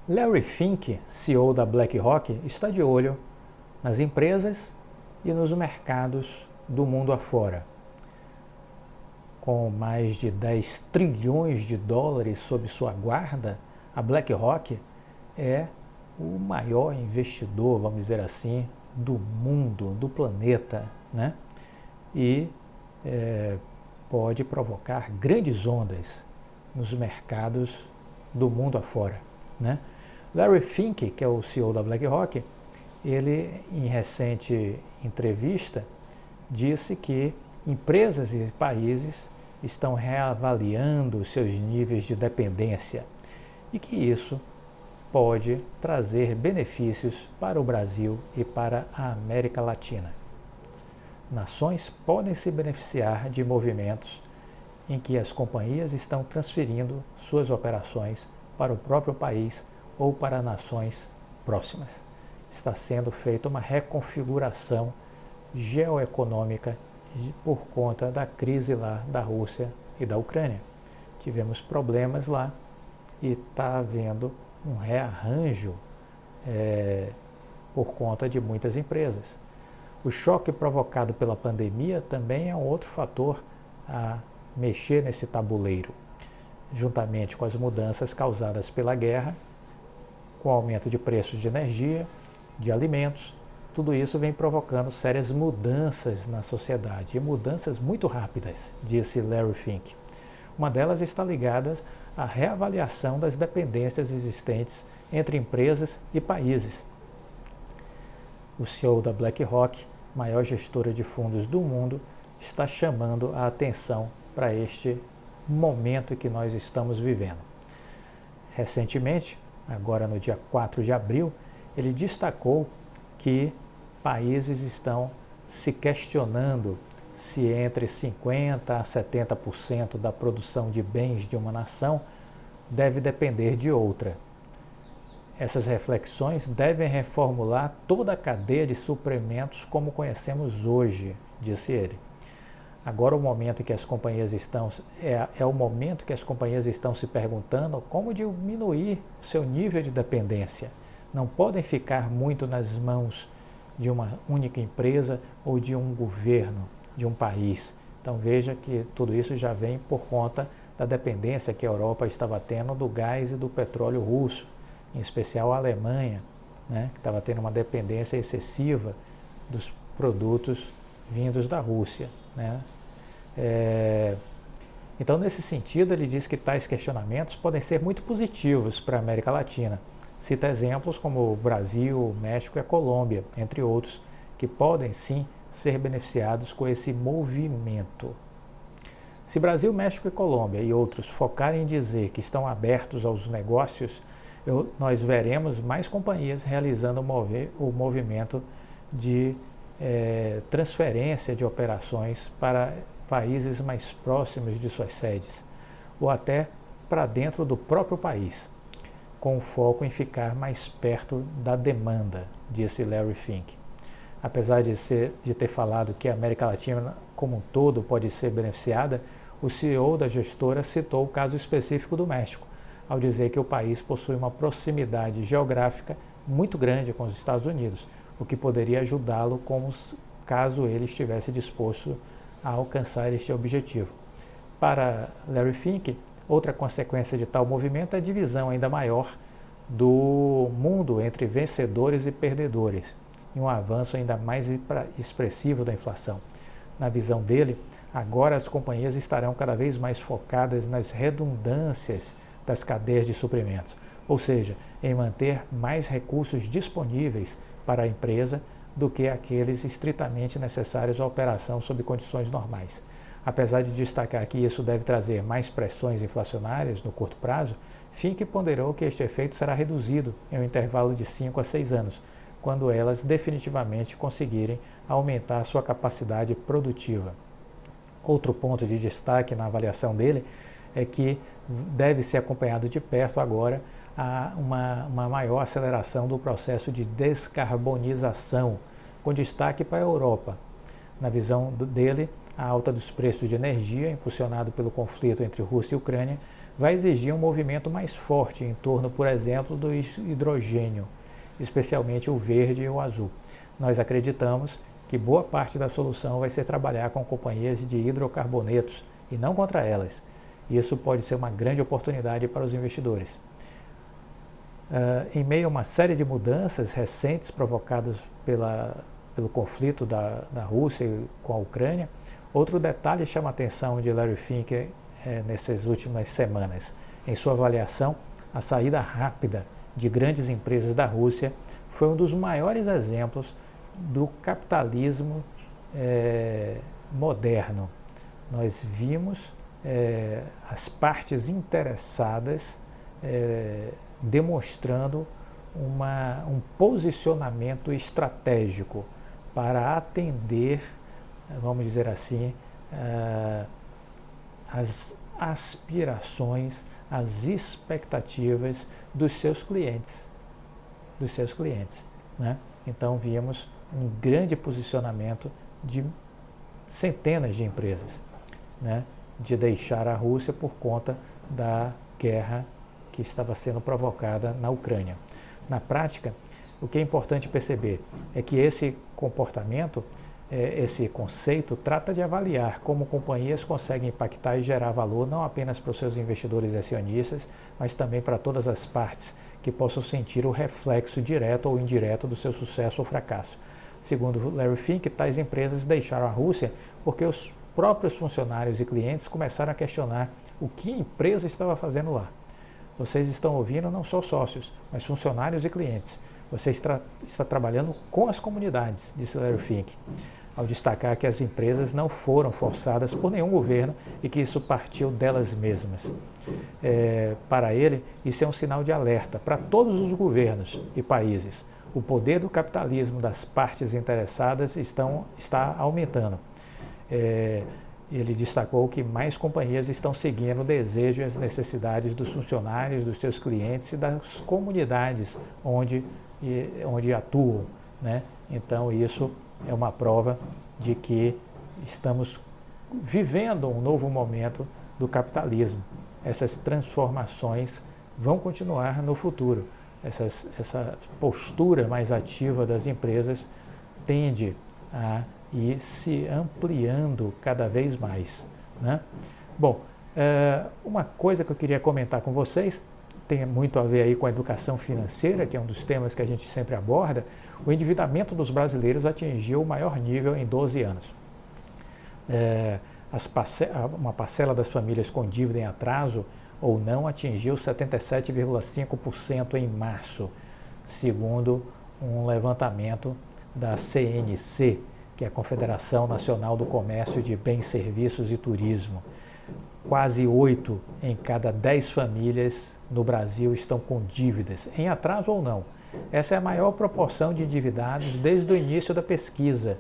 Larry Fink, CEO da BlackRock, está de olho nas empresas e nos mercados do mundo afora. Com mais de 10 trilhões de dólares sob sua guarda, a BlackRock é o maior investidor, vamos dizer assim, do mundo, do planeta, né? E pode provocar grandes ondas nos mercados do mundo afora, né? Larry Fink, que é o CEO da BlackRock, ele, em recente entrevista, disse que empresas e países estão reavaliando seus níveis de dependência e que isso pode trazer benefícios para o Brasil e para a América Latina. Nações podem se beneficiar de movimentos em que as companhias estão transferindo suas operações para o próprio país ou para nações próximas. Está sendo feita uma reconfiguração geoeconômica por conta da crise lá da Rússia e da Ucrânia. Tivemos problemas lá e está havendo um rearranjo por conta de muitas empresas. O choque provocado pela pandemia também é um outro fator a mexer nesse tabuleiro, juntamente com as mudanças causadas pela guerra, com o aumento de preços de energia, de alimentos. Tudo isso vem provocando sérias mudanças na sociedade, e mudanças muito rápidas, disse Larry Fink. Uma delas está ligada à reavaliação das dependências existentes entre empresas e países. O CEO da BlackRock, maior gestora de fundos do mundo, está chamando a atenção para este momento que nós estamos vivendo. Recentemente, agora no dia 4 de abril, ele destacou que países estão se questionando se entre 50% a 70% da produção de bens de uma nação deve depender de outra. Essas reflexões devem reformular toda a cadeia de suprimentos como conhecemos hoje, disse ele. Agora o momento que as companhias estão o momento que as companhias estão se perguntando como diminuir o seu nível de dependência. Não podem ficar muito nas mãos de uma única empresa ou de um governo, de um país. Então veja que tudo isso já vem por conta da dependência que a Europa estava tendo do gás e do petróleo russo, em especial a Alemanha, né, que estava tendo uma dependência excessiva dos produtos vindos da Rússia, né? Então, nesse sentido, ele diz que tais questionamentos podem ser muito positivos para a América Latina. Cita exemplos como o Brasil, o México e a Colômbia, entre outros, que podem sim ser beneficiados com esse movimento. Se Brasil, México e Colômbia e outros focarem em dizer que estão abertos aos negócios, nós veremos mais companhias realizando o movimento de transferência de operações para países mais próximos de suas sedes, ou até para dentro do próprio país, com foco em ficar mais perto da demanda, disse Larry Fink. Apesar de ter falado que a América Latina como um todo pode ser beneficiada, o CEO da gestora citou o caso específico do México, ao dizer que o país possui uma proximidade geográfica muito grande com os Estados Unidos, o que poderia ajudá-lo caso ele estivesse disposto a alcançar este objetivo. Para Larry Fink, outra consequência de tal movimento é a divisão ainda maior do mundo entre vencedores e perdedores, e um avanço ainda mais expressivo da inflação. Na visão dele, agora as companhias estarão cada vez mais focadas nas redundâncias das cadeias de suprimentos, ou seja, em manter mais recursos disponíveis para a empresa do que aqueles estritamente necessários à operação sob condições normais. Apesar de destacar que isso deve trazer mais pressões inflacionárias no curto prazo, Fink ponderou que este efeito será reduzido em um intervalo de 5 a 6 anos, quando elas definitivamente conseguirem aumentar sua capacidade produtiva. Outro ponto de destaque na avaliação dele é que deve ser acompanhado de perto agora uma maior aceleração do processo de descarbonização, com destaque para a Europa. Na visão dele, a alta dos preços de energia, impulsionado pelo conflito entre Rússia e Ucrânia, vai exigir um movimento mais forte em torno, por exemplo, do hidrogênio, especialmente o verde e o azul. Nós acreditamos que boa parte da solução vai ser trabalhar com companhias de hidrocarbonetos e não contra elas. Isso pode ser uma grande oportunidade para os investidores. Em meio a uma série de mudanças recentes provocadas pelo conflito da Rússia com a Ucrânia, outro detalhe chama a atenção de Larry Fink nessas últimas semanas. Em sua avaliação, a saída rápida de grandes empresas da Rússia foi um dos maiores exemplos do capitalismo moderno. Nós vimos as partes interessadas demonstrando um posicionamento estratégico para atender, vamos dizer assim, as aspirações, as expectativas dos seus clientes. Né? Então vimos um grande posicionamento de centenas de empresas, né, de deixar a Rússia por conta da guerra que estava sendo provocada na Ucrânia. Na prática, o que é importante perceber é que esse comportamento, esse conceito, trata de avaliar como companhias conseguem impactar e gerar valor não apenas para os seus investidores e acionistas, mas também para todas as partes que possam sentir o reflexo direto ou indireto do seu sucesso ou fracasso. Segundo Larry Fink, tais empresas deixaram a Rússia porque os próprios funcionários e clientes começaram a questionar o que a empresa estava fazendo lá. Vocês estão ouvindo não só sócios, mas funcionários e clientes. Você está trabalhando com as comunidades, disse Larry Fink, ao destacar que as empresas não foram forçadas por nenhum governo e que isso partiu delas mesmas. Para ele, isso é um sinal de alerta para todos os governos e países. O poder do capitalismo das partes interessadas está aumentando. Ele destacou que mais companhias estão seguindo o desejo e as necessidades dos funcionários, dos seus clientes e das comunidades onde atuam, né? Então isso é uma prova de que estamos vivendo um novo momento do capitalismo. Essas transformações vão continuar no futuro. Essa postura mais ativa das empresas tende a ir se ampliando cada vez mais, né? Bom, uma coisa que eu queria comentar com vocês tem muito a ver aí com a educação financeira, que é um dos temas que a gente sempre aborda. O endividamento dos brasileiros atingiu o maior nível em 12 anos. Uma parcela das famílias com dívida em atraso ou não atingiu 77,5% em março, segundo um levantamento da CNC, que é a Confederação Nacional do Comércio de Bens, Serviços e Turismo. Quase 8 em cada 10 famílias no Brasil estão com dívidas, em atraso ou não. Essa é a maior proporção de endividados desde o início da pesquisa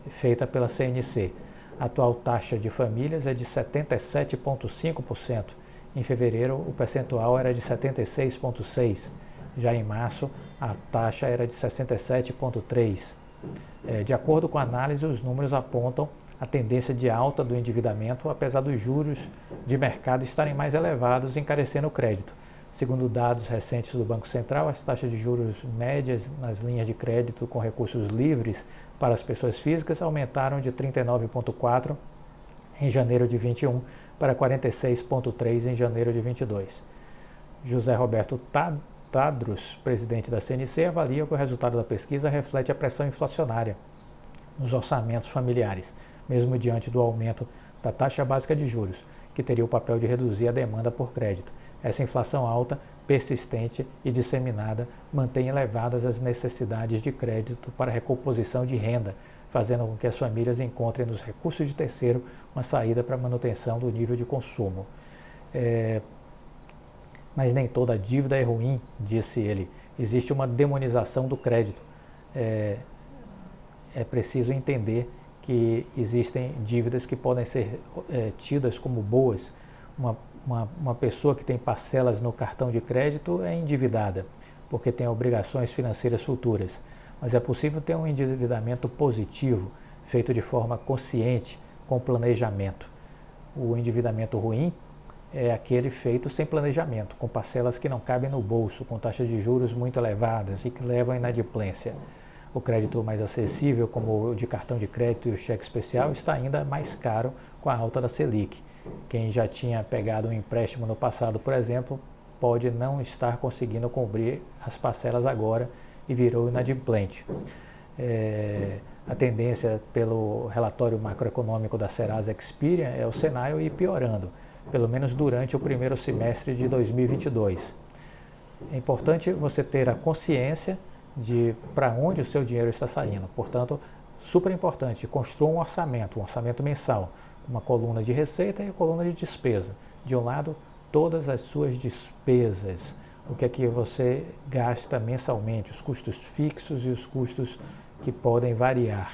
feita pela CNC. A atual taxa de famílias é de 77,5%. Em fevereiro, o percentual era de 76,6%. Já em março, a taxa era de 67,3%. De acordo com a análise, os números apontam a tendência de alta do endividamento, apesar dos juros de mercado estarem mais elevados, encarecendo o crédito. Segundo dados recentes do Banco Central, as taxas de juros médias nas linhas de crédito com recursos livres para as pessoas físicas aumentaram de 39,4% em janeiro de 21 para 46,3% em janeiro de 22. José Roberto Tadros, presidente da CNC, avalia que o resultado da pesquisa reflete a pressão inflacionária nos orçamentos familiares, mesmo diante do aumento da taxa básica de juros, que teria o papel de reduzir a demanda por crédito. Essa inflação alta, persistente e disseminada mantém elevadas as necessidades de crédito para recomposição de renda, fazendo com que as famílias encontrem nos recursos de terceiro uma saída para a manutenção do nível de consumo. Mas nem toda dívida é ruim, disse ele. Existe uma demonização do crédito. É preciso entender que existem dívidas que podem ser tidas como boas. Uma pessoa que tem parcelas no cartão de crédito é endividada, porque tem obrigações financeiras futuras. Mas é possível ter um endividamento positivo, feito de forma consciente, com planejamento. O endividamento ruim é aquele feito sem planejamento, com parcelas que não cabem no bolso, com taxas de juros muito elevadas e que levam à inadimplência. O crédito mais acessível, como o de cartão de crédito e o cheque especial, está ainda mais caro com a alta da Selic. Quem já tinha pegado um empréstimo no passado, por exemplo, pode não estar conseguindo cobrir as parcelas agora e virou inadimplente. A tendência pelo relatório macroeconômico da Serasa Experian é o cenário ir piorando, pelo menos durante o primeiro semestre de 2022. É importante você ter a consciência de para onde o seu dinheiro está saindo. Portanto, super importante, construa um orçamento mensal, uma coluna de receita e uma coluna de despesa. De um lado, todas as suas despesas, o que é que você gasta mensalmente, os custos fixos e os custos que podem variar.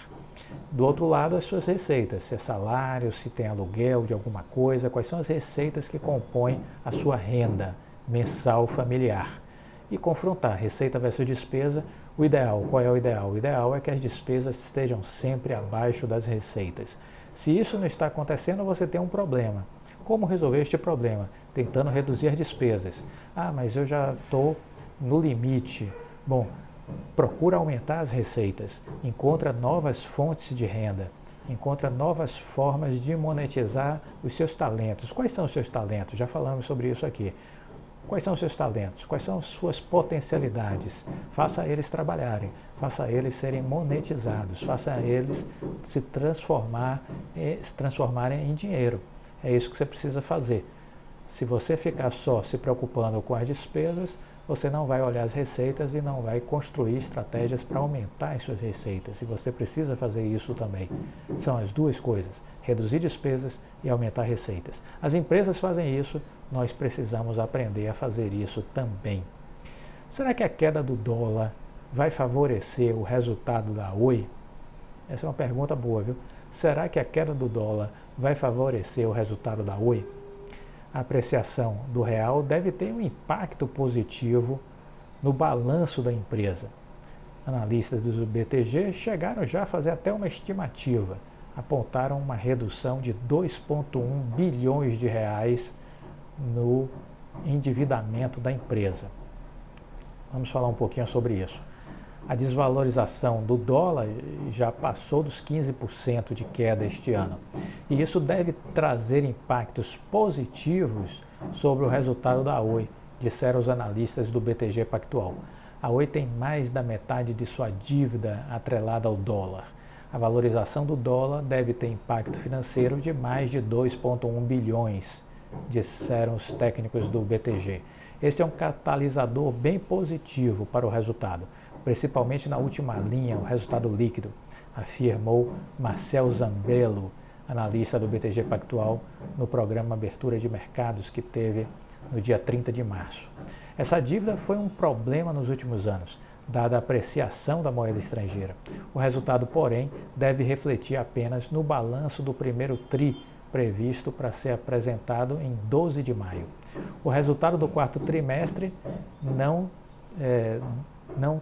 Do outro lado, as suas receitas, se é salário, se tem aluguel de alguma coisa, quais são as receitas que compõem a sua renda mensal familiar. E confrontar receita versus despesa, o ideal, qual é o ideal? O ideal é que as despesas estejam sempre abaixo das receitas. Se isso não está acontecendo, você tem um problema. Como resolver este problema? Tentando reduzir as despesas. Ah, mas eu já estou no limite. Bom, procura aumentar as receitas, encontra novas fontes de renda, encontra novas formas de monetizar os seus talentos. Quais são os seus talentos? Já falamos sobre isso aqui. Quais são os seus talentos? Quais são as suas potencialidades? Faça eles trabalharem, faça eles serem monetizados, faça eles se transformarem em dinheiro. É isso que você precisa fazer. Se você ficar só se preocupando com as despesas, você não vai olhar as receitas e não vai construir estratégias para aumentar as suas receitas. E você precisa fazer isso também. São as duas coisas, reduzir despesas e aumentar receitas. As empresas fazem isso, nós precisamos aprender a fazer isso também. Será que a queda do dólar vai favorecer o resultado da Oi? Essa é uma pergunta boa, viu? Será que a queda do dólar vai favorecer o resultado da Oi? A apreciação do real deve ter um impacto positivo no balanço da empresa. Analistas do BTG chegaram já a fazer até uma estimativa, apontaram uma redução de 2,1 bilhões de reais no endividamento da empresa. Vamos falar um pouquinho sobre isso. A desvalorização do dólar já passou dos 15% de queda este ano. E isso deve trazer impactos positivos sobre o resultado da Oi, disseram os analistas do BTG Pactual. A Oi tem mais da metade de sua dívida atrelada ao dólar. A valorização do dólar deve ter impacto financeiro de mais de 2,1 bilhões, disseram os técnicos do BTG. Este é um catalisador bem positivo para o resultado, principalmente na última linha, o resultado líquido, afirmou Marcel Zambello, analista do BTG Pactual, no programa Abertura de Mercados que teve no dia 30 de março. Essa dívida foi um problema nos últimos anos, dada a apreciação da moeda estrangeira. O resultado, porém, deve refletir apenas no balanço do primeiro TRI, previsto para ser apresentado em 12 de maio. O resultado do quarto trimestre não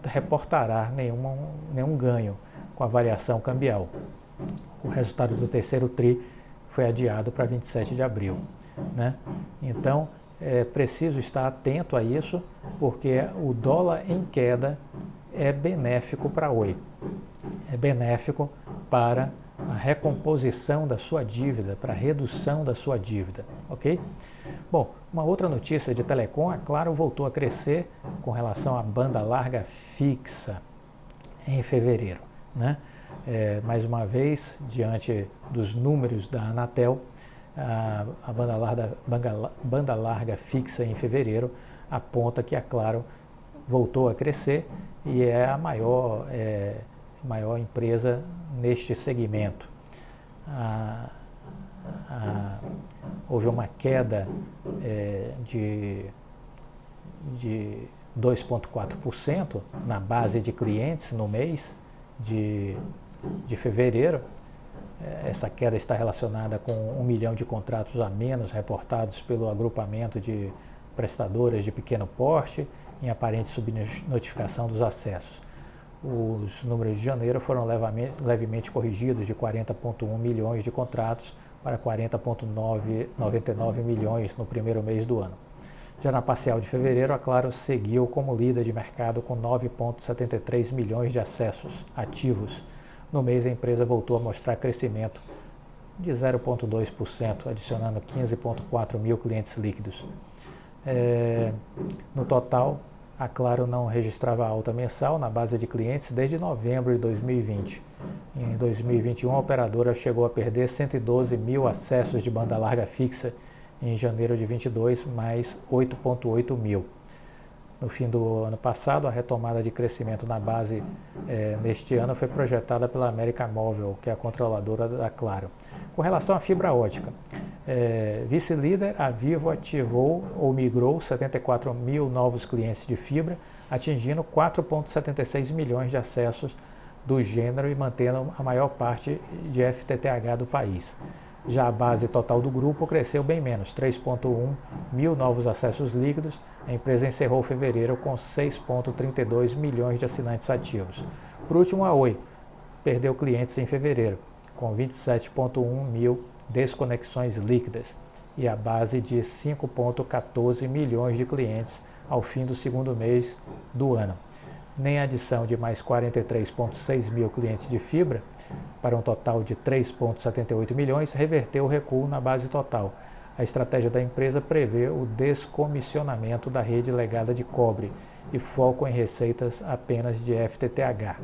reportará nenhum ganho com a variação cambial. O resultado do terceiro TRI foi adiado para 27 de abril. Né? Então, é preciso estar atento a isso, porque o dólar em queda é benéfico para a Oi. É benéfico para a recomposição da sua dívida, para a redução da sua dívida, ok? Bom, uma outra notícia de telecom, a Claro voltou a crescer com relação à banda larga fixa em fevereiro, né? Mais uma vez, diante dos números da Anatel, a banda larga fixa em fevereiro aponta que a Claro voltou a crescer e é a maior empresa neste segmento. Houve uma queda de 2,4% na base de clientes no mês de fevereiro. Essa queda está relacionada com 1 milhão de contratos a menos reportados pelo agrupamento de prestadoras de pequeno porte em aparente subnotificação dos acessos. Os números de janeiro foram levemente corrigidos de 40,1 milhões de contratos para 40,99 milhões no primeiro mês do ano. Já na parcial de fevereiro, a Claro seguiu como líder de mercado com 9,73 milhões de acessos ativos. No mês, a empresa voltou a mostrar crescimento de 0,2%, adicionando 15,4 mil clientes líquidos. No total, a Claro não registrava alta mensal na base de clientes desde novembro de 2020. Em 2021, a operadora chegou a perder 112 mil acessos de banda larga fixa em janeiro de 22, mais 8,8 mil. No fim do ano passado, a retomada de crescimento na base neste ano foi projetada pela América Móvil, que é a controladora da Claro. Com relação à fibra ótica, vice-líder, a Vivo ativou ou migrou 74 mil novos clientes de fibra, atingindo 4,76 milhões de acessos do gênero e mantendo a maior parte de FTTH do país. Já a base total do grupo cresceu bem menos, 3,1 mil novos acessos líquidos. A empresa encerrou fevereiro com 6,32 milhões de assinantes ativos. Por último, a Oi perdeu clientes em fevereiro, com 27,1 mil desconexões líquidas e a base de 5,14 milhões de clientes ao fim do segundo mês do ano. Nem a adição de mais 43,6 mil clientes de fibra, para um total de 3,78 milhões, reverteu o recuo na base total. A estratégia da empresa prevê o descomissionamento da rede legada de cobre e foco em receitas apenas de FTTH.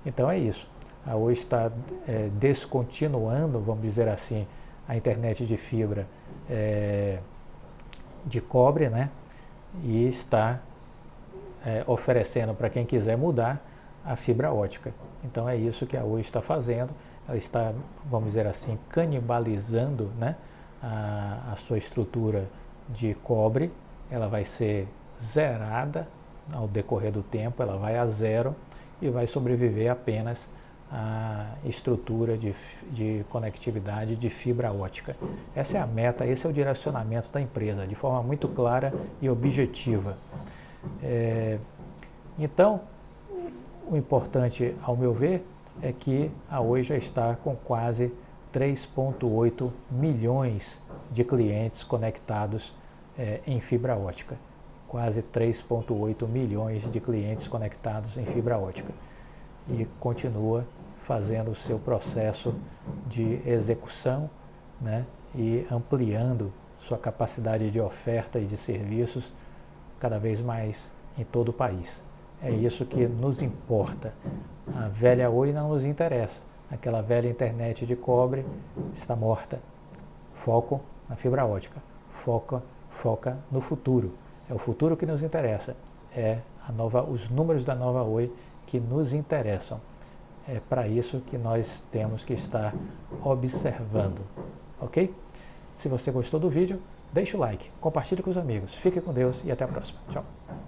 Então é isso. A Oi está descontinuando, vamos dizer assim, a internet de fibra de cobre, né? E está oferecendo para quem quiser mudar a fibra ótica. Então é isso que a Oi está fazendo. Ela está, vamos dizer assim, canibalizando, né, a sua estrutura de cobre. Ela vai ser zerada ao decorrer do tempo, ela vai a zero e vai sobreviver apenas a estrutura de conectividade de fibra ótica. Essa é a meta, esse é o direcionamento da empresa, de forma muito clara e objetiva. Então, o importante, ao meu ver, é que a Oi já está com quase 3,8 milhões de clientes conectados em fibra ótica. Quase 3,8 milhões de clientes conectados em fibra ótica. E continua fazendo o seu processo de execução, né, e ampliando sua capacidade de oferta e de serviços cada vez mais em todo o país. É isso que nos importa. A velha Oi não nos interessa. Aquela velha internet de cobre está morta. Foco na fibra ótica. Foca no futuro. É o futuro que nos interessa. Os números da nova Oi que nos interessam. É para isso que nós temos que estar observando. Ok? Se você gostou do vídeo, deixe o like, compartilhe com os amigos. Fique com Deus e até a próxima. Tchau.